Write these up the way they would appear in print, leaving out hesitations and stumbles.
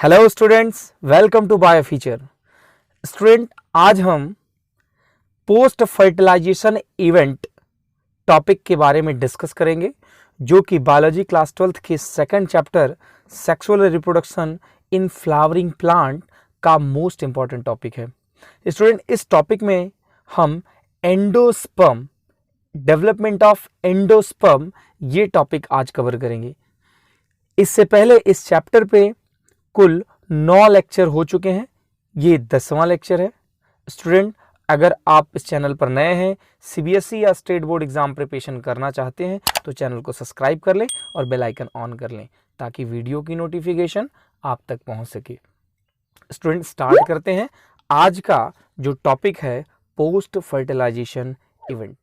Hello students, welcome to bio feature. Student, आज हम post fertilization event topic के बारे में डिस्कस करेंगे, जो कि बायोलॉजी क्लास 12th के second chapter sexual reproduction in flowering plant का मोस्ट इंपॉर्टेंट टॉपिक है। स्टूडेंट, इस टॉपिक में हम एंडोस्पर्म, डेवलपमेंट ऑफ एंडोस्पर्म, ये टॉपिक आज कवर करेंगे। इससे पहले इस चैप्टर पे कुल 9 लेक्चर हो चुके हैं, ये 10वां लेक्चर है। स्टूडेंट, अगर आप इस चैनल पर नए हैं, सीबीएसई या स्टेट बोर्ड एग्जाम प्रिपरेशन करना चाहते हैं, तो चैनल को सब्सक्राइब कर लें और बेल आइकन ऑन कर लें ताकि वीडियो की नोटिफिकेशन आप तक पहुंच सके। स्टूडेंट, स्टार्ट करते हैं। आज का जो टॉपिक है पोस्ट फर्टिलाइजेशन इवेंट।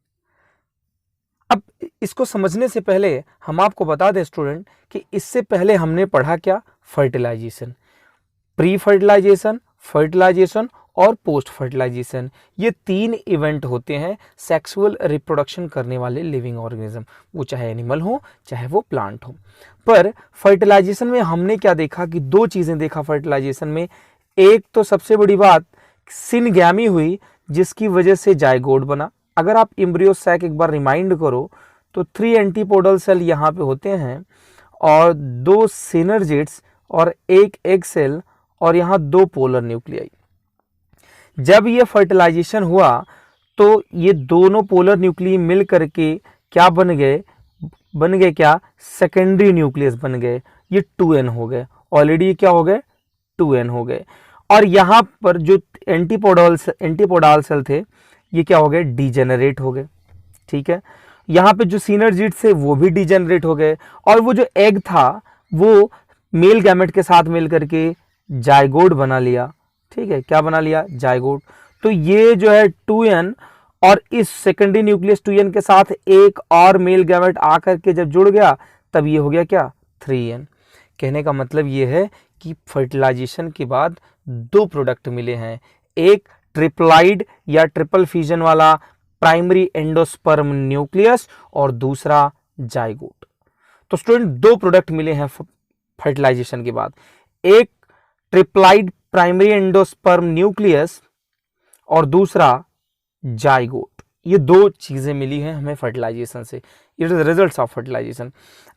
अब इसको समझने से पहले हम आपको बता दें स्टूडेंट कि इससे पहले हमने पढ़ा क्या? फर्टिलाइजेशन, प्री फर्टिलाइजेशन, फर्टिलाइजेशन और पोस्ट फर्टिलाइजेशन। ये 3 इवेंट होते हैं सेक्सुअल रिप्रोडक्शन करने वाले लिविंग ऑर्गेनिज्म, वो चाहे एनिमल हो चाहे वो प्लांट हो। पर फर्टिलाइजेशन में हमने क्या देखा कि 2 चीजें देखा फर्टिलाइजेशन में। एक तो सबसे बड़ी बात सिनगैमी हुई, जिसकी वजह से जायगोट बना। अगर आप एम्ब्रियो सैक एक बार रिमाइंड करो तो 3 एंटीपोडल सेल यहाँ पे होते हैं और 2 सिनर्जिड्स और 1 एग सेल और यहाँ 2 पोलर न्यूक्लियाई। जब ये फर्टिलाइजेशन हुआ तो ये दोनों पोलर न्यूक्लियाई मिल करके क्या बन गए क्या? सेकेंडरी न्यूक्लियस बन गए। ये 2n हो गए। ऑलरेडी क्या हो गए? 2n हो गए। और यहाँ पर जो एंटीपोडल सेल थे, ये क्या हो गए? डीजेनरेट हो गए। ठीक है, यहाँ पे जो सिनर्जिड्स थे वो भी डीजेनरेट हो गए, और वो जो एग था वो मेल गैमेट के साथ मिल करके जायगोट बना लिया। ठीक है, क्या बना लिया? जायगोट। तो ये जो है 2n और इस सेकेंडरी न्यूक्लियस 2n के साथ एक और मेल गैमेट आकर के जब जुड़ गया, तब ये हो गया क्या? 3n। कहने का मतलब ये है कि फर्टिलाइजेशन के बाद 2 प्रोडक्ट मिले हैं, एक ट्रिप्लाइड या ट्रिपल फ्यूजन वाला प्राइमरी एंडोस्पर्म न्यूक्लियस और दूसरा जायगोट। तो स्टूडेंट, 2 प्रोडक्ट मिले हैं फर्टिलाइजेशन के बाद, एक ट्रिप्लाइड प्राइमरी एंडोस्पर्म न्यूक्लियस और दूसरा जायगोट। ये 2 चीजें मिली हैं हमें फर्टिलाइजेशन से। It is results of fertilization.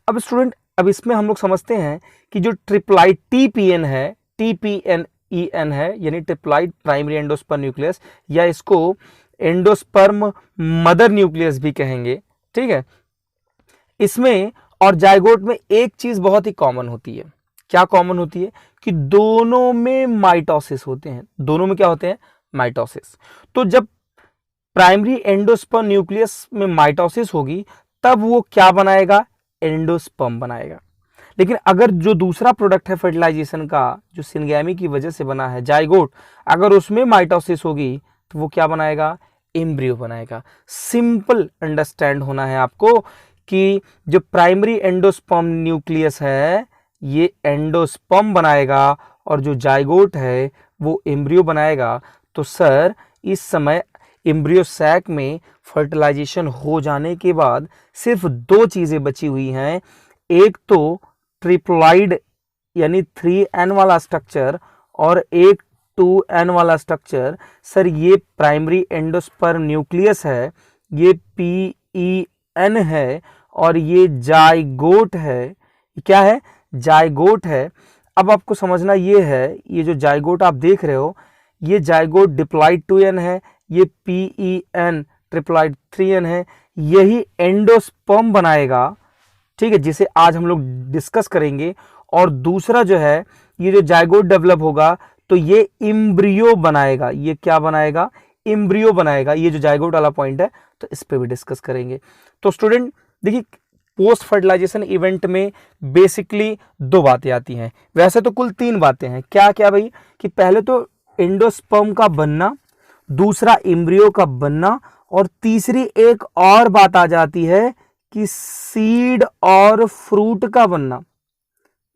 अब स्टूडेंट, अब इसमें हम लोग समझते हैं कि जो ट्रिप्लाइड TPN है, TPNEN है, यानी ट्रिप्लाइड प्राइमरी एंडोस्पर्म न्यूक्लियस, या इसको एंडोस्पर्म मदर न्यूक्लियस भी कहेंगे। ठीक है, इसमें और जायगोट में एक चीज बहुत ही कॉमन होती है। क्या कॉमन होती है? कि दोनों में माइटोसिस होते हैं। दोनों में क्या होते हैं? माइटोसिस। तो जब प्राइमरी एंडोस्पर्म न्यूक्लियस में माइटोसिस होगी, तब वो क्या बनाएगा? एंडोस्पर्म बनाएगा। लेकिन अगर जो दूसरा प्रोडक्ट है फर्टिलाइजेशन का, जो सिनगैमी की वजह से बना है, जायगोट, अगर उसमें माइटोसिस होगी तो वो क्या बनाएगा? एम्ब्रियो बनाएगा। सिंपल अंडरस्टैंड होना है आपको कि जो प्राइमरी एंडोस्पर्म न्यूक्लियस है ये एंडोस्पर्म बनाएगा और जो जायगोट है वो एम्ब्रियो बनाएगा। तो सर, इस समय एम्ब्रियो सैक में फर्टिलाइजेशन हो जाने के बाद सिर्फ 2 चीजें बची हुई हैं, एक तो ट्रिप्लाइड यानी 3n वाला स्ट्रक्चर और एक 2n वाला स्ट्रक्चर। सर, ये प्राइमरी एंडोस्पर्म न्यूक्लियस है, ये PEN है, और ये जायगोट है। क्या है? जायगोट है। अब आपको समझना ये है, ये जो जायगोट आप देख रहे हो, ये जायगोट डिप्लॉइड 2n है, ये PEN ट्रिप्लॉइड 3n है। यही एंडोस्पर्म बनाएगा, ठीक है, जिसे आज हम लोग डिस्कस करेंगे। और दूसरा जो है, ये जो जायगोट डेवलप होगा तो ये एम्ब्रियो बनाएगा। ये क्या बनाएगा? एम्ब्रियो बनाएगा। ये जो जायगोट वाला पॉइंट है, तो इस पे भी डिस्कस करेंगे। तो स्टूडेंट देखिए, पोस्ट फर्टिलाइजेशन इवेंट में बेसिकली 2 बातें आती हैं। वैसे तो कुल 3 बातें हैं। क्या क्या भाई? कि पहले तो एंडोस्पर्म का बनना, दूसरा एम्ब्रियो का बनना, और तीसरी एक और बात आ जाती है कि सीड और फ्रूट का बनना।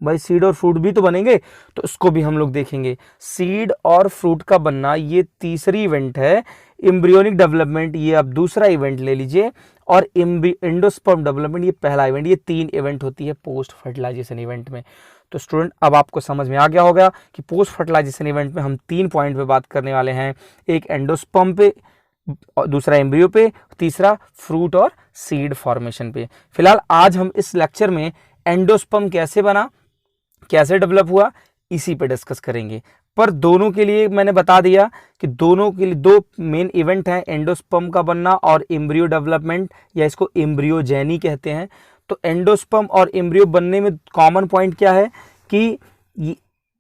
भाई, सीड और फ्रूट भी तो बनेंगे, तो इसको भी हम लोग देखेंगे। सीड और फ्रूट का बनना ये तीसरी इवेंट है। एम्ब्रियोनिक डेवलपमेंट ये अब दूसरा इवेंट ले लीजिए, और एंडोस्पर्म डेवलपमेंट ये पहला इवेंट। ये 3 इवेंट होती है पोस्ट फर्टिलाइजेशन इवेंट में। तो स्टूडेंट अब आपको समझ में आ गया होगा कि पोस्ट फर्टिलाइजेशन इवेंट में हम 3 पॉइंट पे बात करने वाले हैं, एक एंडोस्पर्म पे, दूसरा एम्ब्रियो पे, तीसरा फ्रूट और सीड फॉर्मेशन पे। फिलहाल आज हम इस लेक्चर में एंडोस्पर्म कैसे बना, कैसे डेवलप हुआ, इसी पे डिस्कस करेंगे। पर दोनों के लिए मैंने बता दिया कि दोनों के लिए 2 मेन इवेंट हैं, एंडोस्पर्म का बनना और एम्ब्रियो डेवलपमेंट, या इसको एम्ब्रियोजेनी कहते हैं। तो एंडोस्पर्म और एम्ब्रियो बनने में कॉमन पॉइंट क्या है कि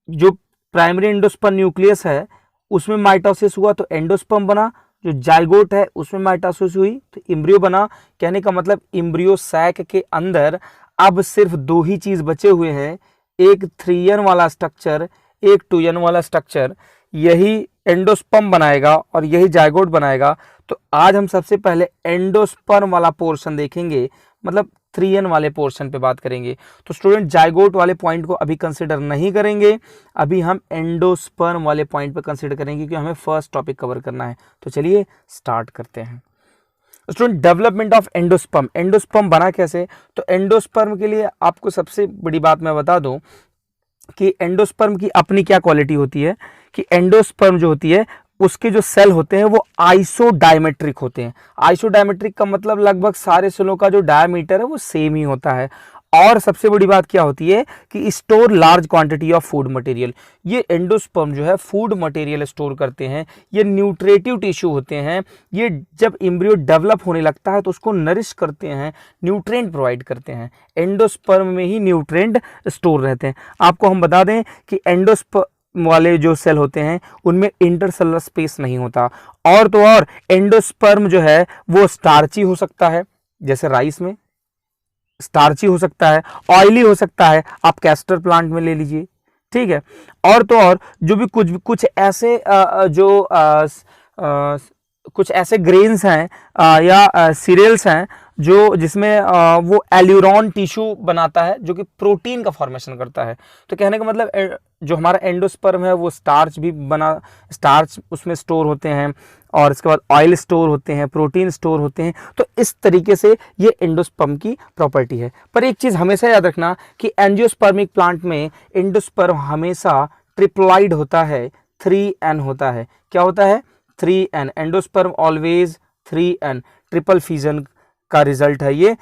जो प्राइमरी एंडोस्पर्म न्यूक्लियस है उसमें माइटोसिस हुआ तो एंडोस्पर्म बना, जो जाइगोट है उसमें माइटोसिस हुई तो एम्ब्रियो बना। कहने का मतलब एम्ब्रियो सैक के अंदर अब सिर्फ 2 ही चीज बचे हुए हैं, एक 3n वाला स्ट्रक्चर, एक 2n वाला स्ट्रक्चर, यही एंडोस्पर्म बनाएगा और यही जाइगोट बनाएगा। तो आज हम सबसे पहले एंडोस्पर्म वाला पोर्शन देखेंगे, मतलब 3n वाले पोर्शन पे बात करेंगे। तो स्टूडेंट जाइगोट वाले पॉइंट को अभी कंसिडर नहीं करेंगे, अभी हम एंडोस्पर्म वाले पॉइंट पे कंसिडर करेंगे क्योंकि हमें फर्स्ट टॉपिक कवर करना है। तो चलिए स्टार्ट करते हैं। Student development of endosperm, endosperm बना कैसे? तो एंडोस्पर्म के लिए आपको सबसे बड़ी बात मैं बता दूं कि एंडोस्पर्म की अपनी क्या क्वालिटी होती है कि एंडोस्पर्म जो होती है उसके जो सेल होते हैं वो आइसोडायमेट्रिक होते हैं। आइसोडायमेट्रिक का मतलब लगभग सारे सेलों का जो डायमीटर है वो सेम ही होता है। और सबसे बड़ी बात क्या होती है कि store large quantity of food material. ये एंडोस्पर्म जो है फूड मटेरियल स्टोर करते हैं, ये न्यूट्रेटिव टिश्यू होते हैं। ये जब एम्ब्रियो डेवलप होने लगता है तो उसको नरिश करते हैं, न्यूट्रिएंट प्रोवाइड करते हैं। एंडोस्पर्म में ही न्यूट्रिएंट स्टोर रहते हैं। आपको हम बता दें कि एंडोस्पर्म वाले जो सेल होते हैं उनमें इंटरसेलुलर स्पेस नहीं होता। और तो और एंडोस्पर्म जो है वो स्टार्ची हो सकता है, जैसे राइस में स्टार्ची हो सकता है, ऑयली हो सकता है, आप कैस्टर प्लांट में ले लीजिए, ठीक है। और तो और जो भी कुछ ऐसे कुछ ऐसे ग्रेन्स हैं या सीरियल्स हैं जो जिसमें वो एल्यूरॉन टिश्यू बनाता है जो कि प्रोटीन का फॉर्मेशन करता है। तो कहने का मतलब जो हमारा एंडोस्पर्म है वो स्टार्च उसमें स्टोर होते हैं और इसके बाद ऑयल स्टोर होते हैं, प्रोटीन स्टोर होते हैं। तो इस तरीके से ये एंडोस्पर्म की प्रॉपर्टी है। पर एक चीज हमेशा याद रखना कि एंजियोस्पर्मिक प्लांट में एंडोस्पर्म हमेशा ट्रिप्लॉइड होता है, 3n होता है। क्या होता है? 3n। Endosperm always 3n, triple fission का रिजल्ट है ये।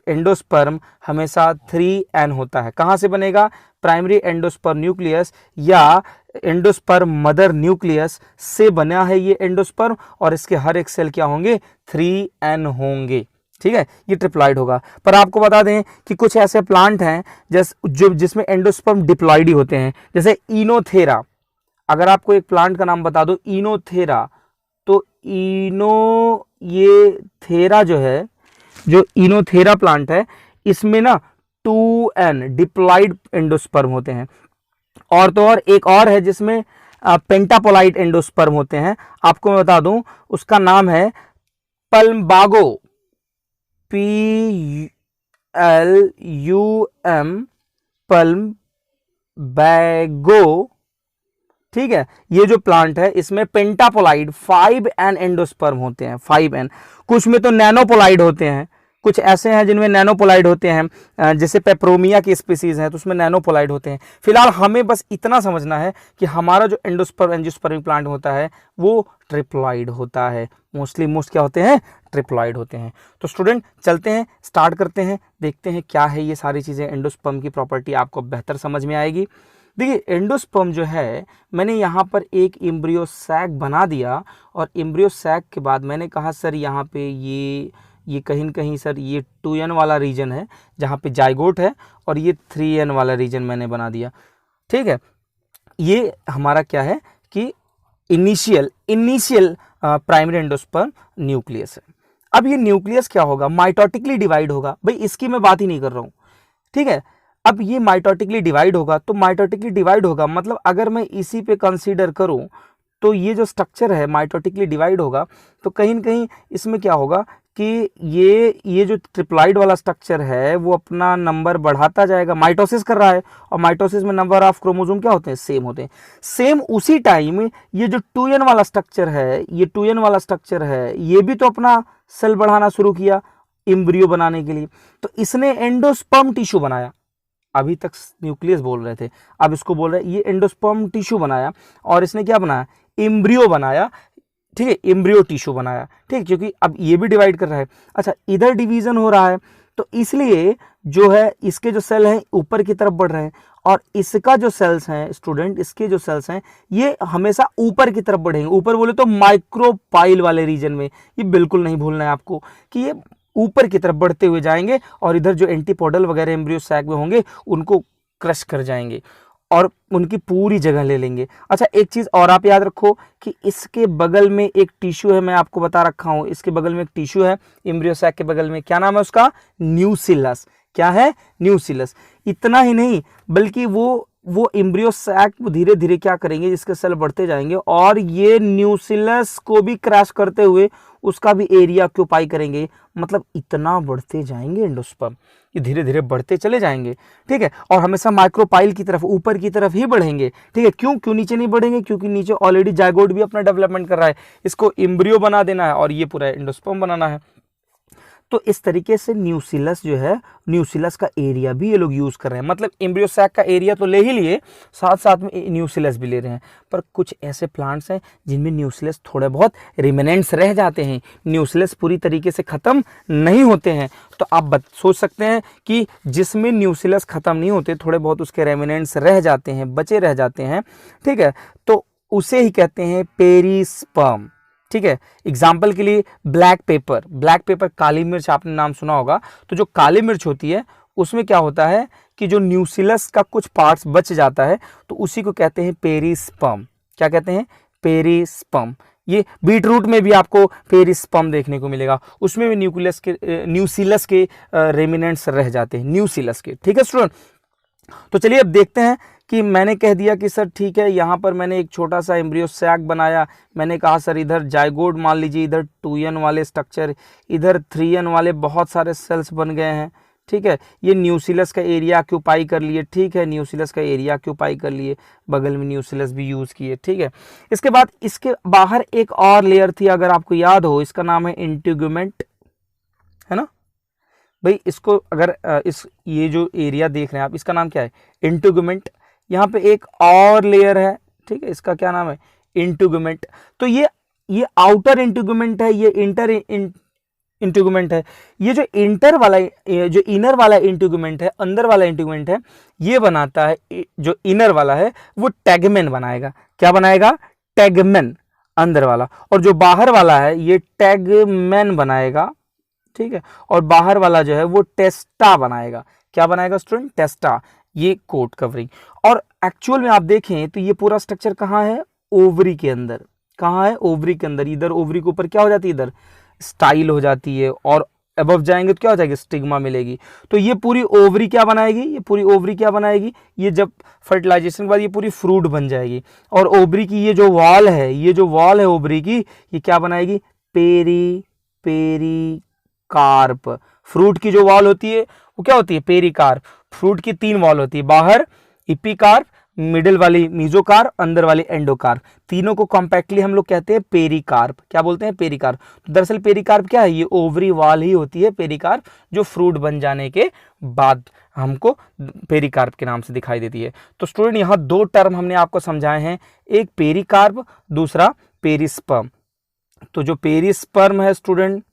एंडोस्पर्म हमेशा 3n होता है। कहां से बनेगा? प्राइमरी एंडोस्पर्म न्यूक्लियस या एंडोस्पर्म मदर न्यूक्लियस से बना है ये एंडोस्पर्म, और इसके हर एक सेल क्या होंगे? 3n होंगे, ठीक है। ये ट्रिप्लॉइड होगा। पर आपको बता दें कि कुछ ऐसे प्लांट हैं जिसमें एंडोस्पर्म डिप्लॉइड ही होते हैं, जैसे इनोथेरा। अगर आपको एक प्लांट का नाम बता दो इनोथेरा, तो ये थेरा जो है, जो इनोथेरा प्लांट है इसमें ना 2n डिप्लॉइड एंडोस्पर्म होते हैं। और तो और एक और है जिसमें पेंटापोलाइड एंडोस्पर्म होते हैं। आपको मैं बता दूं उसका नाम है पल्मबागो, PLUM, पल्मबागो, ठीक है। ये जो प्लांट है इसमें पेंटापोलाइड 5n एंडोस्पर्म होते हैं, 5n। कुछ में तो नैनोपोलाइड होते हैं, कुछ ऐसे हैं जिनमें नैनोपोलाइड होते हैं, जैसे पेप्रोमिया की स्पीसीज है तो उसमें नैनोपोलाइड होते हैं। फिलहाल हमें बस इतना समझना है कि हमारा जो एंजियोस्पर्मिक प्लांट होता है वो ट्रिप्लॉइड होता है। मोस्ट क्या होते हैं? ट्रिप्लॉइड होते हैं। तो स्टूडेंट चलते हैं, स्टार्ट करते हैं, देखते हैं क्या है ये सारी चीजें। एंडोस्पर्म की प्रॉपर्टी आपको बेहतर समझ में आएगी। देखिए एंडोस्पर्म जो है, मैंने यहाँ पर एक एम्ब्रियो सैक बना दिया और एम्ब्रियो सैक के बाद मैंने कहा सर यहाँ पे ये कहीं न कहीं सर ये 2n वाला रीजन है जहाँ पे जाइगोट है, और ये 3n वाला रीजन मैंने बना दिया, ठीक है। ये हमारा क्या है कि इनिशियल प्राइमरी एंडोस्पर्म न्यूक्लियस है। अब ये न्यूक्लियस क्या होगा? माइटोटिकली डिवाइड होगा। भाई इसकी मैं बात ही नहीं कर रहा हूँ, ठीक है। अब ये माइटोटिकली डिवाइड होगा, तो माइटोटिकली डिवाइड होगा मतलब अगर मैं इसी पे कंसीडर करूं तो ये जो स्ट्रक्चर है माइटोटिकली डिवाइड होगा, तो कहीं न कहीं इसमें क्या होगा कि ये जो ट्रिप्लॉइड वाला स्ट्रक्चर है वो अपना नंबर बढ़ाता जाएगा। माइटोसिस कर रहा है और माइटोसिस में नंबर ऑफ क्रोमोसोम क्या होते हैं? सेम होते हैं। सेम उसी टाइम ये जो 2n वाला स्ट्रक्चर है, ये भी तो अपना सेल बढ़ाना शुरू किया एम्ब्रियो बनाने के लिए। तो इसने एंडोस्पर्म टिश्यू बनाया, अभी तक न्यूक्लियस बोल रहे थे, अब इसको बोल रहे हैं ये एंडोस्पर्म टिश्यू बनाया और इसने क्या बनाया, एम्ब्रियो बनाया, ठीक है, एम्ब्रियो टिश्यू बनाया, ठीक, क्योंकि अब ये भी डिवाइड कर रहा है। अच्छा, इधर डिवीजन हो रहा है तो इसलिए जो है इसके जो सेल हैं ऊपर की तरफ बढ़ रहे हैं और इसका जो सेल्स हैं स्टूडेंट, इसके जो सेल्स हैं ये हमेशा ऊपर की तरफ बढ़ेंगे। ऊपर बोले तो माइक्रोपाइल वाले रीजन में, ये बिल्कुल नहीं भूलना है आपको कि ये ऊपर की तरफ बढ़ते हुए जाएंगे और इधर जो एंटीपोडल वगैरह एम्ब्रियो सैक में होंगे उनको क्रश कर जाएंगे और उनकी पूरी जगह ले लेंगे। अच्छा, एक चीज और आप याद रखो कि इसके बगल में एक टिश्यू है, मैं आपको बता रखा हूं, इसके बगल में एक टिश्यू है एम्ब्रियो सैक के बगल में, क्या नाम है उसका, न्यूसिलस। क्या है, न्यूसिलस। इतना ही नहीं बल्कि वो एम्ब्रियो सैक धीरे धीरे क्या करेंगे, जिसके सेल बढ़ते जाएंगे और ये न्यूसिलस को भी क्रैश करते हुए उसका भी एरिया ऑक्यूपाई करेंगे। मतलब इतना बढ़ते जाएंगे एंडोस्पर्म, ये धीरे धीरे बढ़ते चले जाएंगे, ठीक है, और हमेशा माइक्रोपाइल की तरफ, ऊपर की तरफ ही बढ़ेंगे, ठीक है। क्यों नीचे नहीं बढ़ेंगे, क्योंकि नीचे ऑलरेडी जायगोट भी अपना डेवलपमेंट कर रहा है, इसको एम्ब्रियो बना देना है और ये पूरा एंडोस्पर्म बनाना है। तो इस तरीके से न्यूसिलस जो है, न्यूसिलस का एरिया भी ये लोग यूज कर रहे हैं। मतलब एम्ब्रियो सैक का एरिया तो ले ही लिए, साथ साथ में न्यूसिलस भी ले रहे हैं। पर कुछ ऐसे प्लांट्स हैं जिनमें न्यूसिलस थोड़े बहुत रिमेनेंट्स रह जाते हैं, न्यूसिलस पूरी तरीके से खत्म नहीं होते हैं। तो आप सोच सकते हैं कि जिसमें न्यूसिलस खत्म नहीं होते, थोड़े बहुत उसके रेमिनेंट्स रह जाते हैं, बचे रह जाते हैं, ठीक है, तो उसे ही कहते हैं पेरिस्पर्म, ठीक है। एग्जाम्पल के लिए ब्लैक पेपर, काली मिर्च आपने नाम सुना होगा। तो जो काली मिर्च होती है उसमें क्या होता है कि जो न्यूसिलस का कुछ पार्ट्स बच जाता है तो उसी को कहते हैं पेरिस्पर्म। क्या कहते हैं, पेरिस्पर्म। ये बीट रूट में भी आपको पेरिस्पर्म देखने को मिलेगा, उसमें भी न्यूसिलस के रेमिनेंट्स रह जाते हैं, न्यूसिलस के, ठीक है स्टूडेंट। तो चलिए अब देखते हैं कि मैंने कह दिया कि सर ठीक है, यहाँ पर मैंने एक छोटा सा एम्ब्रियो सैक बनाया, मैंने कहा सर इधर जाइगोट मान लीजिए, इधर 2n वाले स्ट्रक्चर, इधर 3n वाले बहुत सारे सेल्स बन गए हैं, ठीक है। ये न्यूसिलस का एरिया ऑक्यूपाई कर लिए, ठीक है, न्यूसिलस का एरिया ऑक्यूपाई कर लिए, बगल में न्यूसिलस भी यूज किए, ठीक है। इसके बाद इसके बाहर एक और लेयर थी, अगर आपको याद हो, इसका नाम है इंटीगुमेंट, है ना भाई। इसको अगर ये जो एरिया देख रहे हैं आप, इसका नाम क्या है, इंटीगुमेंट। यहाँ पे एक और लेयर है, ठीक है, इसका क्या नाम है, इंटीगुमेंट। तो ये आउटर इंटीगुमेंट है, ये इंटर इंटीगुमेंट है। ये जो जो इनर वाला इंटीगुमेंट है, अंदर वाला इंटीगुमेंट है, ये बनाता है, जो इनर वाला है वो टैगमेन बनाएगा। क्या बनाएगा, टैगमेन, अंदर वाला। और जो बाहर वाला है ये टैगमेन बनाएगा, ठीक है, और बाहर वाला जो है वो टेस्टा बनाएगा। क्या बनाएगा स्टूडेंट, टेस्टा, ये कोट कवरिंग। और एक्चुअल में आप देखें तो ये पूरा स्ट्रक्चर कहाँ है, ओवरी के अंदर। कहाँ है, ओवरी के अंदर। इधर ओवरी के ऊपर क्या हो जाती है, इधर स्टाइल हो जाती है, और अबव जाएंगे तो क्या हो जाएगी, स्टिग्मा मिलेगी। तो ये पूरी ओवरी क्या बनाएगी, ये पूरी ओवरी क्या बनाएगी, ये जब फर्टिलाइजेशन के बाद ये पूरी फ्रूट बन जाएगी। और ओवरी की ये जो वॉल है, ये जो वॉल है ओवरी की, ये क्या बनाएगी, पेरिकार्प। फ्रूट की जो वॉल होती है वो क्या होती है, पेरिकार्प। फ्रूट की 3 वॉल होती है, बाहर इपिकार्प, मिडिल वाली मीजोकार्प, अंदर वाली एंडोकार्प। तीनों को कॉम्पैक्टली हम लोग कहते हैं पेरिकार्प। क्या बोलते हैं, पेरिकार्प। तो दरअसल पेरिकार्प क्या है, ये ओवरी वॉल ही होती है पेरिकार्प, जो फ्रूट बन जाने के बाद हमको पेरिकार्प के नाम से दिखाई देती है। तो स्टूडेंट यहाँ 2 टर्म हमने आपको समझाए हैं, एक पेरिकार्प, दूसरा पेरिस्पर्म। तो जो पेरिस्पर्म है स्टूडेंट,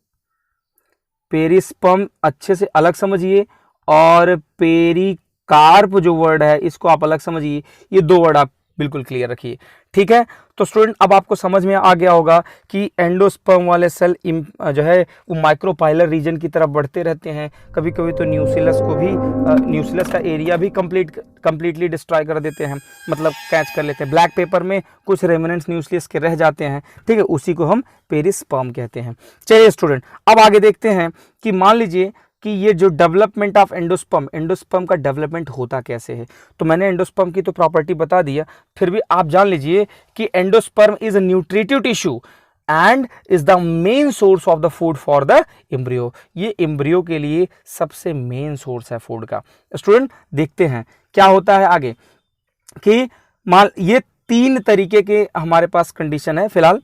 पेरिस्पर्म अच्छे से अलग समझिए, और पेरिकार्प जो वर्ड है इसको आप अलग समझिए। ये 2 वर्ड आप बिल्कुल क्लियर रखिए, ठीक है। तो स्टूडेंट अब आपको समझ में आ गया होगा कि एंडोस्पर्म वाले सेल जो है वो माइक्रोपाइलर रीजन की तरफ बढ़ते रहते हैं। कभी कभी तो न्यूसिलस का एरिया भी कंप्लीटली डिस्ट्रॉय कर देते हैं, मतलब कैच कर लेते हैं। ब्लैक पेपर में कुछ रेमिनेंट्स न्यूक्लियस के रह जाते हैं, ठीक है, उसी को हम पेरिस्पर्म कहते हैं। चलिए स्टूडेंट अब आगे देखते हैं कि मान लीजिए कि ये जो डेवलपमेंट ऑफ एंडोस्पर्म का डेवलपमेंट होता कैसे है। तो मैंने एंडोस्पर्म की तो प्रॉपर्टी बता दिया, फिर भी आप जान लीजिए कि endosperm is a nutritive tissue and is the main source of the food for the embryo. ये एम्ब्रियो के लिए सबसे मेन सोर्स है फूड का। स्टूडेंट देखते हैं क्या होता है आगे, कि मान ये 3 तरीके के हमारे पास कंडीशन है। फिलहाल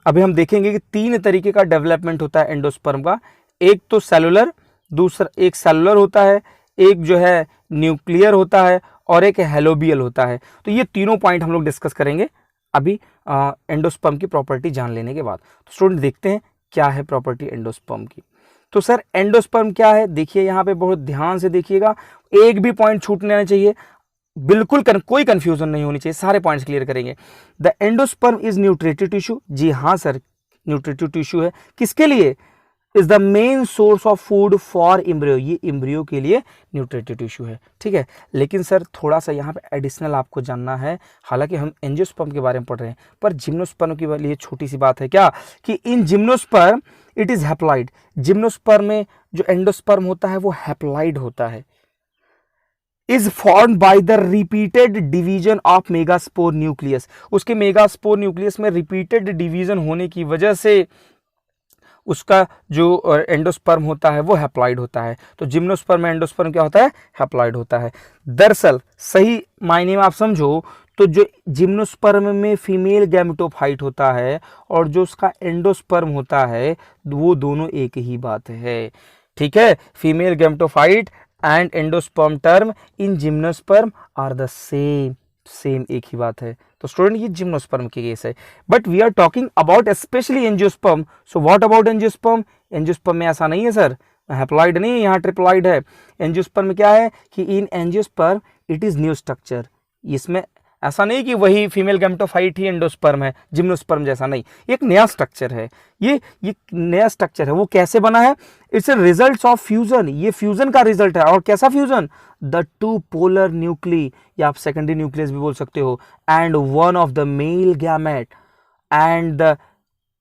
अभी हम देखेंगे कि 3 तरीके का डेवलपमेंट होता है एंडोस्पर्म का। एक तो सेलुलर, दूसरा एक सेलुलर होता है, एक जो है न्यूक्लियर होता है और एक हेलोबियल होता है। तो ये तीनों पॉइंट हम लोग डिस्कस करेंगे अभी एंडोस्पर्म की प्रॉपर्टी जान लेने के बाद। तो स्टूडेंट देखते हैं क्या है प्रॉपर्टी एंडोस्पर्म की। तो सर एंडोस्पर्म क्या है, देखिए यहाँ पे बहुत ध्यान से देखिएगा, एक भी पॉइंट छूटने नहीं चाहिए, बिल्कुल कोई कंफ्यूजन नहीं होनी चाहिए, सारे पॉइंट्स क्लियर करेंगे। The endosperm is nutritive tissue, जी हाँ सर न्यूट्रिटिव टिश्यू है, किसके लिए, is the main source of food for embryo, ये इम्ब्रियो के लिए न्यूट्रिटिव टिश्यू है, ठीक है। लेकिन सर थोड़ा सा यहाँ पे एडिशनल आपको जानना है, हालांकि हम एंजियोस्पर्म के बारे में पढ़ रहे हैं, पर जिम्नोस्पर्म के लिए छोटी सी बात है क्या, कि इन gymnosperm it is haploid, gymnosperm में जो एंडोस्पर्म होता है वो हैप्लॉइड होता है, is formed by the repeated division of megaspore nucleus, उसके मेगास्पोर न्यूक्लियस में रिपीटेड डिवीजन होने की वजह से उसका जो एंडोस्पर्म होता है वो हैप्लॉइड होता है। तो जिम्नोस्पर्म में एंडोस्पर्म क्या होता है, हैप्लॉइड होता है। दरअसल सही मायने में आप समझो तो जो जिम्नोस्पर्म में फीमेल गैमेटोफाइट होता है और जो उसका एंडोस्पर्म होता है वो दोनों एक ही बात है, ठीक है। Female gametophyte and endosperm term in gymnosperm are the same एक ही बात है। तो स्टूडेंट ये जिम्नोस्पर्म की केस है, but we are talking about specially angiosperm. So what about angiosperm, angiosperm में ऐसा नहीं है सर, हैप्लॉइड नहीं है, यहाँ ट्रिप्लॉइड है। एंजियोस्पर्म में क्या है कि इन angiosperm it is new structure, इसमें ऐसा नहीं कि वही फीमेल गैमेटोफाइट ही एंडोस्पर्म है, जिम्नोस्पर्म जैसा नहीं, एक नया स्ट्रक्चर है, ये नया स्ट्रक्चर है। वो कैसे बना है, it's a result of fusion, ये फ्यूजन का रिजल्ट है। और कैसा fusion, the two polar nuclei, या आप सेकेंडरी न्यूक्लियस भी बोल सकते हो, and one of the male gamete and the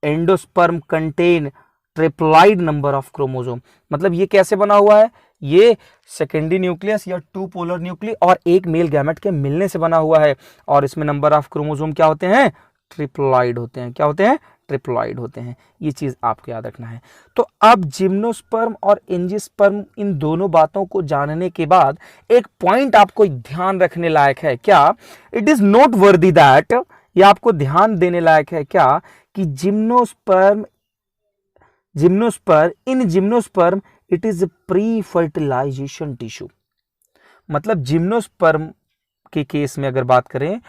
endosperm contain triploid number of chromosome. मतलब ये कैसे बना हुआ है, ये सेकेंडरी न्यूक्लियस या टू पोलर न्यूक्ली और एक मेल गैमेट के मिलने से बना हुआ है, और इसमें नंबर ऑफ क्रोमोसोम क्या होते हैं, ट्रिप्लॉइड होते हैं। क्या होते हैं, ट्रिप्लॉइड होते हैं। ये चीज आपको याद रखना है। तो अब जिम्नोस्पर्म और एंजियोस्पर्म इन दोनों बातों को जानने के बाद एक पॉइंट आपको ध्यान रखने लायक है क्या, it is noteworthy that, ये आपको ध्यान देने लायक है क्या कि gymnosperm in gymnosperm it is pre fertilization tissue. मतलब जिम्नोस्पर्म के केस में अगर बात करें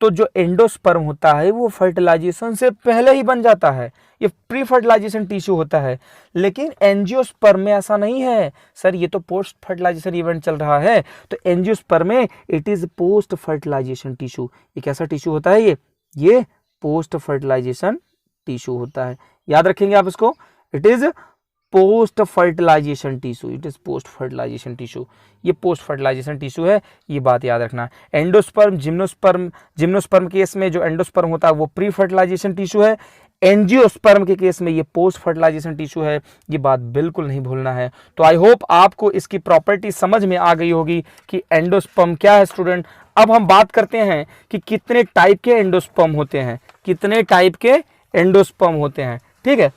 तो जो एंडोस्पर्म होता है वो फर्टिलाइजेशन से पहले ही बन जाता है, ये प्री फर्टिलाइजेशन टिश्यू होता है। लेकिन एंजियोस्पर्म में ऐसा नहीं है सर, ये तो पोस्ट फर्टिलाइजेशन इवेंट चल रहा है। तो एंजियोस्पर्म में it is post fertilization tissue. ये कैसा टिश्यू होता है, ये पोस्ट फर्टिलाइजेशन टिश्यू होता है। याद रखेंगे आप इसको, it is post fertilization tissue, it is post fertilization tissue, ये पोस्ट फर्टिलाइजेशन टिश्यू है, ये बात याद रखना। एंडोस्पर्म जिम्नोस्पर्म केस में जो एंडोस्पर्म होता है वो प्री फर्टिलाइजेशन टिश्यू है, एंजियोस्पर्म के केस में ये पोस्ट फर्टिलाइजेशन टिश्यू है, ये बात बिल्कुल नहीं भूलना है। तो आई होप आपको इसकी प्रॉपर्टी समझ में आ गई होगी कि एंडोस्पर्म क्या है स्टूडेंट। अब हम बात करते हैं कि कितने टाइप के एंडोस्पर्म होते हैं, कितने टाइप के एंडोस्पर्म होते हैं, ठीक है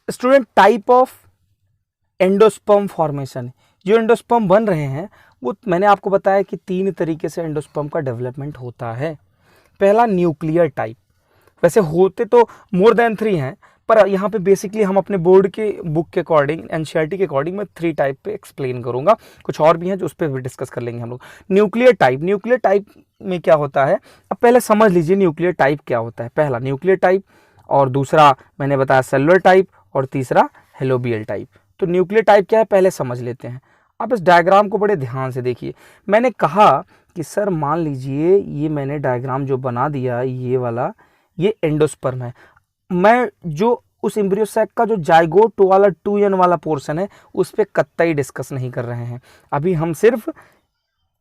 student. Type of endosperm formation, जो एंडोस्पर्म बन रहे हैं वो मैंने आपको बताया कि 3 तरीके से एंडोस्पर्म का डेवलपमेंट होता है। पहला न्यूक्लियर टाइप, वैसे होते तो मोर देन 3 हैं, पर यहाँ पे बेसिकली हम अपने बोर्ड के बुक के अकॉर्डिंग, एनसीईआरटी के अकॉर्डिंग मैं 3 टाइप पे एक्सप्लेन करूंगा, कुछ और भी हैं जो उस पर भी डिस्कस कर लेंगे हम लोग। न्यूक्लियर टाइप में क्या होता है, अब पहले समझ लीजिए न्यूक्लियर टाइप क्या होता है। पहला न्यूक्लियर टाइप, और दूसरा मैंने बताया सेलुलर टाइप, और तीसरा हेलोबियल टाइप। तो न्यूक्लियर टाइप क्या है पहले समझ लेते हैं। आप इस डायग्राम को बड़े ध्यान से देखिए। मैंने कहा कि सर मान लीजिए ये मैंने डायग्राम जो बना दिया, ये वाला ये एंडोस्पर्म है। मैं जो उस एम्ब्रियो सैक का जो जाइगोट वाला 2n वाला पोर्शन है उस पर कतई डिस्कस नहीं कर रहे हैं। अभी हम सिर्फ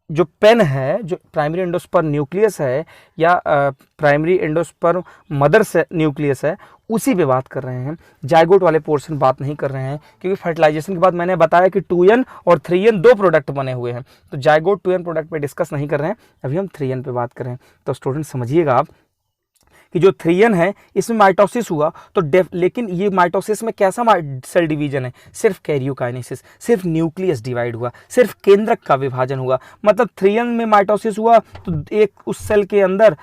जो पेन है, जो प्राइमरी एंडोस्पर्म न्यूक्लियस है या प्राइमरी एंडोस्पर्म मदर से न्यूक्लियस है, उसी पे बात कर रहे हैं। जाइगोट वाले पोर्शन बात नहीं कर रहे हैं, क्योंकि फर्टिलाइजेशन के बाद मैंने बताया कि 2n और 3n 2 प्रोडक्ट बने हुए हैं। तो जाइगोट 2n प्रोडक्ट पे डिस्कस नहीं कर रहे हैं, अभी हम 3n पे बात कर रहे हैं। तो स्टूडेंट समझिएगा आप कि जो 3n है इसमें माइटोसिस हुआ तो लेकिन ये माइटोसिस में कैसा सेल डिवीजन है, सिर्फ कैरियोकाइनेसिस, सिर्फ न्यूक्लियस डिवाइड हुआ, सिर्फ केंद्रक का विभाजन हुआ। मतलब 3n में माइटोसिस हुआ तो एक उस सेल के अंदर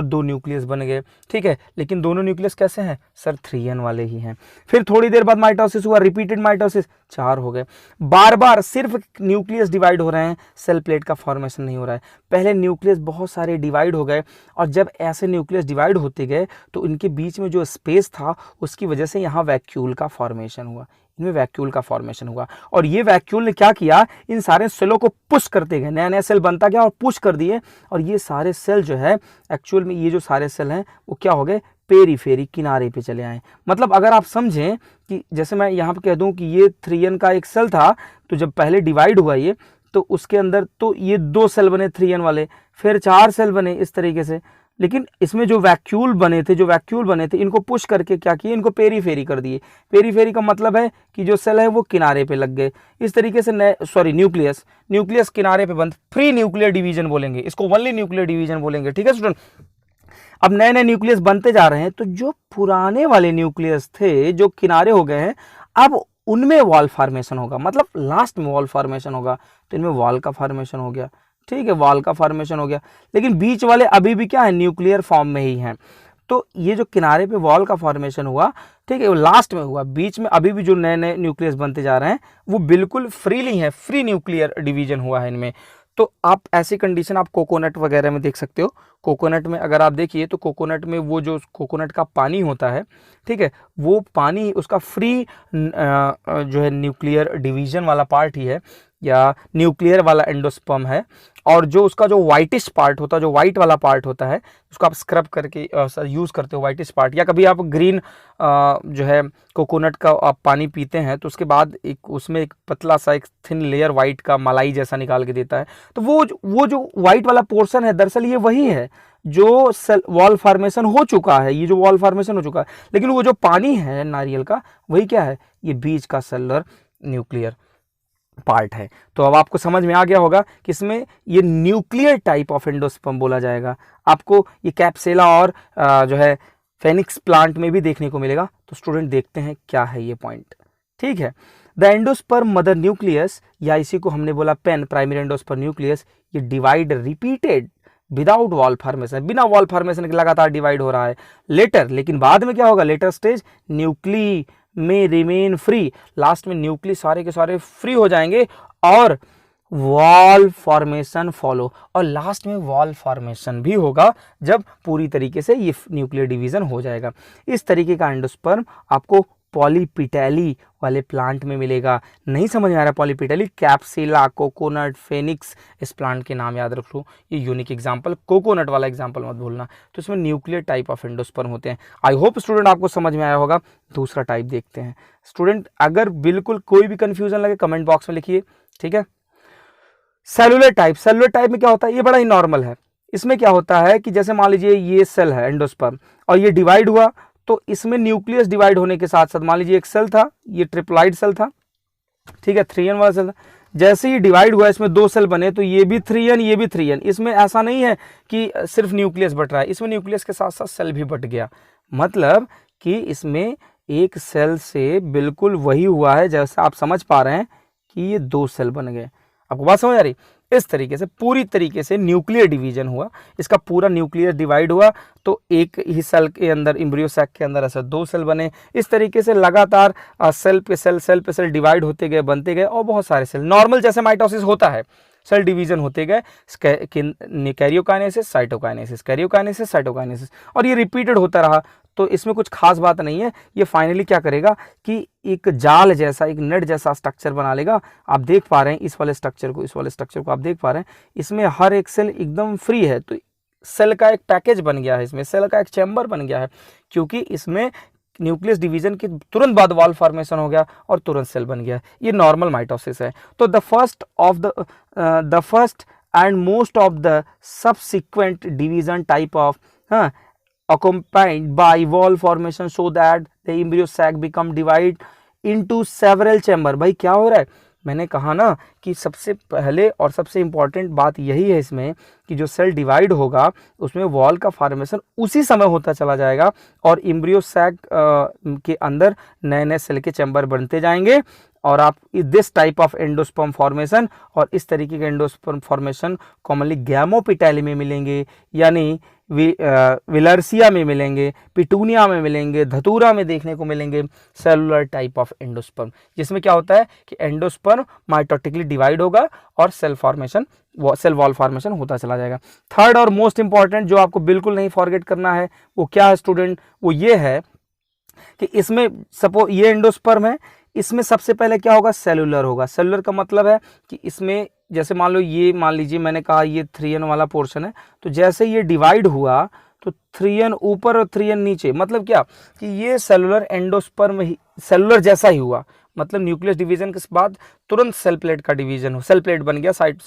2 न्यूक्लियस बन गए, ठीक है, लेकिन दोनों न्यूक्लियस कैसे हैं सर, 3n वाले ही हैं। फिर थोड़ी देर बाद माइटोसिस हुआ, रिपीटेड माइटोसिस, 4 हो गए। बार बार सिर्फ न्यूक्लियस डिवाइड हो रहे हैं, सेल प्लेट का फॉर्मेशन नहीं हो रहा है। पहले न्यूक्लियस बहुत सारे डिवाइड हो गए और जब ऐसे न्यूक्लियस डिवाइड होते गए तो इनके बीच में जो स्पेस था उसकी वजह से यहाँ वैक्यूल का फॉर्मेशन हुआ, इनमें वैक्यूल का फॉर्मेशन हुआ। और ये वैक्यूल ने क्या किया, इन सारे सेलों को पुश करते गए, नया नया सेल बनता गया और पुश कर दिए। और ये सारे सेल जो है एक्चुअल में ये जो सारे सेल हैं वो क्या हो गए, पेरीफेरी, किनारे पे चले आए। मतलब अगर आप समझें कि जैसे मैं यहाँ पे कह दूं कि ये 3n का एक सेल था, तो जब पहले डिवाइड हुआ ये तो उसके अंदर तो ये 2 सेल बने 3n वाले, फिर 4 सेल बने इस तरीके से। लेकिन इसमें जो वैक्यूल बने थे इनको पुश करके क्या किए, इनको पेरीफेरी कर दिए। पेरीफेरी का मतलब है कि जो सेल है वो किनारे पे लग गए। इस तरीके से न्यूक्लियस किनारे पे बंद, फ्री न्यूक्लियर डिवीजन बोलेंगे इसको, ओनली न्यूक्लियर डिवीजन बोलेंगे, ठीक है स्टूडेंट। अब नए नए न्यूक्लियस बनते जा रहे हैं तो जो पुराने वाले न्यूक्लियस थे जो किनारे हो गए हैं, अब उनमें वॉल फॉर्मेशन होगा, मतलब लास्ट में वॉल फॉर्मेशन होगा। तो इनमें वॉल का फॉर्मेशन हो गया, ठीक है, वॉल का फॉर्मेशन हो गया। लेकिन बीच वाले अभी भी क्या है, न्यूक्लियर फॉर्म में ही हैं। तो ये जो किनारे पे वॉल का फॉर्मेशन हुआ, ठीक है, वो लास्ट में हुआ। बीच में अभी भी जो नए नए न्यूक्लियस बनते जा रहे हैं वो बिल्कुल फ्रीली है, फ्री न्यूक्लियर डिवीजन हुआ है इनमें। तो आप ऐसी कंडीशन आप कोकोनट वगैरह में देख सकते हो। कोकोनट में अगर आप देखिए तो कोकोनट में वो जो कोकोनट का पानी होता है, ठीक है, वो पानी उसका फ्री जो है न्यूक्लियर डिवीजन वाला पार्ट ही है या न्यूक्लियर वाला एंडोस्पर्म है। और जो उसका जो वाइटिश पार्ट होता है, जो वाइट वाला पार्ट होता है, उसको आप स्क्रब करके यूज़ करते हो वाइटिश पार्ट। या कभी आप ग्रीन जो है कोकोनट का आप पानी पीते हैं तो उसके बाद एक उसमें एक पतला सा एक थिन लेयर वाइट का मलाई जैसा निकाल के देता है। तो वो जो वाइट वाला पोर्शन है दरअसल ये वही है जो सेल वॉल फॉर्मेशन हो चुका है, ये जो वॉल फॉर्मेशन हो चुका है। लेकिन वो जो पानी है नारियल का, वही क्या है, ये बीच का सेलुलर न्यूक्लियर पार्ट है। तो अब आपको समझ में आ गया होगा कि इसमें ये न्यूक्लियर टाइप ऑफ एंडोस्पर्म बोला जाएगा। आपको ये कैप्सेला और जो है फेनिक्स प्लांट में भी देखने को मिलेगा। तो स्टूडेंट देखते हैं क्या है ये पॉइंट, ठीक है। द एंडोस्पर्म मदर न्यूक्लियस, या इसी को हमने बोला पेन, प्राइमरी एंडोस्पर्म न्यूक्लियस, ये divide repeated without wall formation, बिना वॉल फॉर्मेशन के लगातार डिवाइड हो रहा है। लेटर, लेकिन बाद में क्या होगा, लेटर स्टेज न्यूक्ली में रिमेन फ्री, लास्ट में न्यूक्ली सारे के सारे फ्री हो जाएंगे और वॉल फॉर्मेशन फॉलो, और लास्ट में वॉल फॉर्मेशन भी होगा जब पूरी तरीके से ये न्यूक्लियर डिवीजन हो जाएगा। इस तरीके का एंडोस्पर्म आपको पॉलीपिटेली वाले प्लांट में मिलेगा। नहीं समझ में आ रहा पॉलीपिटेली, कैप्सिला, कोकोनट, फेनिक्स, इस प्लांट के नाम याद रख लो। ये यूनिक एग्जांपल, कोकोनट वाला एग्जांपल मत भूलना। तो इसमें न्यूक्लियर टाइप ऑफ एंडोस्पर्म होते हैं। आई होप स्टूडेंट आपको समझ में आया होगा। दूसरा टाइप देखते हैं स्टूडेंट। अगर बिल्कुल कोई भी कंफ्यूजन लगे कमेंट बॉक्स में लिखिए, ठीक है। सेलुलर टाइप, सेलुलर टाइप में क्या होता है, ये बड़ा ही नॉर्मल है। इसमें क्या होता है कि जैसे मान लीजिए ये सेल है एंडोस्पर्म और ये डिवाइड हुआ, तो इसमें न्यूक्लियस डिवाइड होने के साथ साथ मान लीजिए एक सेल था, ये ट्रिप्लॉइड सेल था, ठीक है, 3n वाला सेल था। जैसे ही डिवाइड हुआ इसमें 2 सेल बने, तो ये भी 3n, ये भी 3n। इसमें ऐसा नहीं है कि सिर्फ न्यूक्लियस बट रहा है, इसमें न्यूक्लियस के साथ साथ सेल भी बट गया। मतलब कि इसमें एक सेल से बिल्कुल वही हुआ है जैसा आप समझ पा रहे हैं कि ये 2 सेल बन गए। आपको बात समझ आ रही? इस तरीके से पूरी तरीके से न्यूक्लियर डिवीजन हुआ, इसका पूरा न्यूक्लियर डिवाइड हुआ तो एक ही सेल के अंदर, एम्ब्रियो सैक के अंदर ऐसे 2 सेल बने। इस तरीके से लगातार सेल पे सेल डिवाइड होते गए, बनते गए और बहुत सारे सेल, नॉर्मल जैसे माइटोसिस होता है, सेल डिवीजन होते गए, कैरियोकाइनेसिस, साइटोकाइनेसिस, कैरियोकाइनेसिस, साइटोकाइनेसिस, और ये रिपीटेड होता रहा। तो इसमें कुछ खास बात नहीं है। ये फाइनली क्या करेगा कि एक जाल जैसा, एक नेट जैसा स्ट्रक्चर बना लेगा। आप देख पा रहे हैं इस वाले स्ट्रक्चर को, इस वाले स्ट्रक्चर को आप देख पा रहे हैं, इसमें हर एक सेल एकदम फ्री है। तो सेल का एक पैकेज बन गया है, इसमें सेल का एक चैम्बर बन गया है, क्योंकि इसमें न्यूक्लियस डिवीजन के तुरंत बाद वॉल फॉर्मेशन हो गया और तुरंत सेल बन गया। ये नॉर्मल माइटोसिस है। तो the first and most of the subsequent division type of accompanied by wall formation so that the embryo sac become divide into several chamber। भाई क्या हो रहा है मैंने कहा ना कि सबसे पहले और सबसे इम्पॉर्टेंट बात यही है इसमें कि जो सेल डिवाइड होगा उसमें वॉल का फॉर्मेशन उसी समय होता चला जाएगा और एम्ब्रियो सैक के अंदर नए नए सेल के चैम्बर बनते जाएंगे और आप this type of endosperm formation और इस तरीके के एंडोस्पर्म फॉर्मेशन कॉमनली गैमोपिटैली में मिलेंगे, यानी विलर्सिया में मिलेंगे, पिटूनिया में मिलेंगे, धतूरा में देखने को मिलेंगे सेलुलर टाइप ऑफ एंडोस्पर्म, जिसमें क्या होता है कि एंडोस्पर्म माइटोटिकली डिवाइड होगा और सेल वॉल फॉर्मेशन होता चला जाएगा। थर्ड और मोस्ट इंपॉर्टेंट जो आपको बिल्कुल नहीं फॉरगेट करना है वो क्या है स्टूडेंट, वो ये है कि इसमें सपोज ये एंडोस्पर्म है, इसमें सबसे पहले क्या होगा, सेलुलर होगा। सेलुलर का मतलब है कि इसमें जैसे मान लीजिए मैंने कहा ये 3n वाला पोर्शन है, तो जैसे ये डिवाइड हुआ तो 3n ऊपर और 3n नीचे, मतलब क्या कि ये सेलुलर एंडोस्पर्म ही सेलुलर जैसा ही हुआ, मतलब न्यूक्लियस डिवीजन के बाद तुरंत सेल प्लेट का डिवीजन हो, सेल प्लेट बन गया, साइड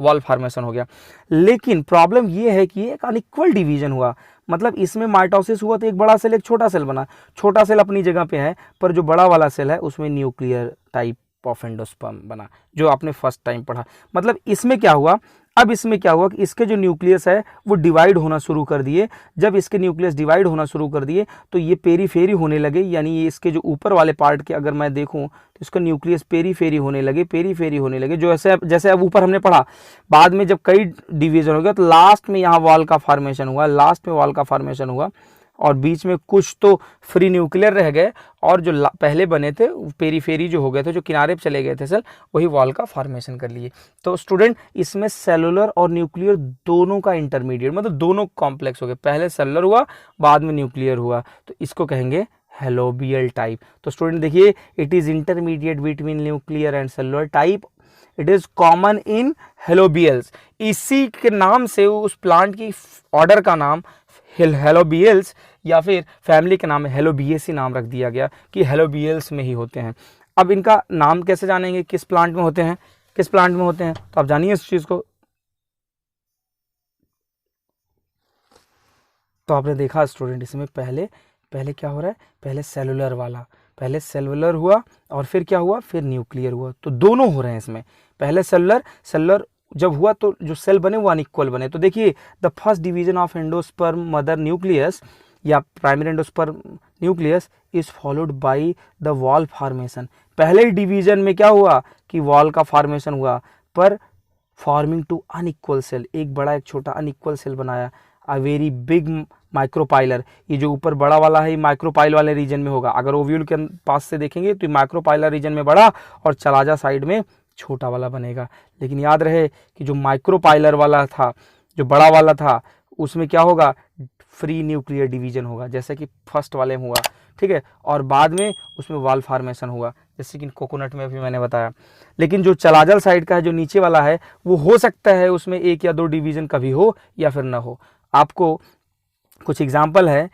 वॉल फॉर्मेशन हो गया। लेकिन प्रॉब्लम ये है कि एक अनइक्वल डिवीजन हुआ, मतलब इसमें माइटोसिस हुआ तो एक बड़ा सेल एक छोटा सेल बना, छोटा सेल अपनी जगह पे है पर जो बड़ा वाला सेल है उसमें न्यूक्लियर टाइप ऑफ एंडोस्पर्म बना, जो आपने फर्स्ट टाइम पढ़ा। मतलब इसमें क्या हुआ, अब इसमें क्या हुआ कि इसके जो न्यूक्लियस है वो डिवाइड होना शुरू कर दिए। जब इसके न्यूक्लियस डिवाइड होना शुरू कर दिए तो ये पेरीफेरी होने लगे, यानी ये इसके जो ऊपर वाले पार्ट के अगर मैं देखूं तो इसका न्यूक्लियस पेरीफेरी होने लगे, जो जैसे अब ऊपर हमने पढ़ा, बाद में जब कई डिवीजन हो गया तो लास्ट में यहाँ वॉल का फॉर्मेशन हुआ, और बीच में कुछ तो फ्री न्यूक्लियर रह गए और जो पहले बने थे पेरीफेरी जो हो गए थे, जो किनारे पे चले गए थे सेल, वही वॉल का फॉर्मेशन कर लिए। तो स्टूडेंट इसमें सेलुलर और न्यूक्लियर दोनों का इंटरमीडिएट, मतलब दोनों कॉम्प्लेक्स हो गए, पहले सेलुलर हुआ बाद में न्यूक्लियर हुआ, तो इसको कहेंगे हेलोबियल टाइप। तो स्टूडेंट देखिए, it is intermediate between nuclear and cellular type, it is common in helobials. इसी के नाम से उस प्लांट की ऑर्डर का नाम हेलोबियल्स या फिर फैमिली के नाम में हेलोबिएसी नाम रख दिया गया कि हेलोबियल्स में ही होते हैं। अब इनका नाम कैसे जानेंगे, किस प्लांट में होते हैं, तो आप जानिए इस चीज को। तो आपने देखा स्टूडेंट, इसमें पहले क्या हो रहा है, पहले सेलुलर हुआ और फिर क्या हुआ, फिर न्यूक्लियर हुआ, तो दोनों हो रहे हैं इसमें। पहले सेलुलर जब हुआ तो जो सेल बने वो अनइक्वल बने। तो देखिए, the first division of endosperm mother nucleus या primary endosperm nucleus is followed by the wall formation. पहले डिवीजन में क्या हुआ कि वॉल का फॉर्मेशन हुआ, पर फॉर्मिंग टू अनइक्वल सेल, एक बड़ा एक छोटा अनइक्वल सेल बनाया, अ वेरी बिग माइक्रोपाइलर। ये जो ऊपर बड़ा वाला है माइक्रोपाइल वाले रीजन में होगा, अगर ओव्यूल के पास से देखेंगे तो माइक्रोपाइलर रीजन में बड़ा और चलाजा साइड में छोटा वाला बनेगा। लेकिन याद रहे कि जो माइक्रोपाइलर वाला था, जो बड़ा वाला था, उसमें क्या होगा, फ्री न्यूक्लियर डिवीजन होगा, जैसे कि फर्स्ट वाले में हुआ, ठीक है, और बाद में उसमें वॉल फॉर्मेशन हुआ, जैसे कि कोकोनट में अभी मैंने बताया। लेकिन जो चलाजल साइड का है, जो नीचे वाला है, वो हो सकता है उसमें एक या दो डिवीजन कभी हो या फिर ना हो। आपको कुछ एग्जाम्पल है,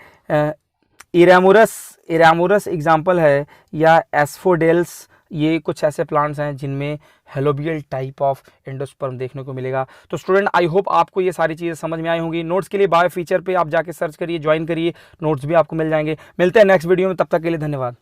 इरामुरस एग्जाम्पल है, या एस्फोडेल्स, ये कुछ ऐसे प्लांट्स हैं जिनमें हेलोबियल टाइप ऑफ एंडोस्पर्म देखने को मिलेगा। तो स्टूडेंट, आई होप आपको ये सारी चीज़ें समझ में आई होंगी। नोट्स के लिए बायो फीचर पे आप जाके सर्च करिए, ज्वाइन करिए, नोट्स भी आपको मिल जाएंगे। मिलते हैं नेक्स्ट वीडियो में, तब तक के लिए धन्यवाद।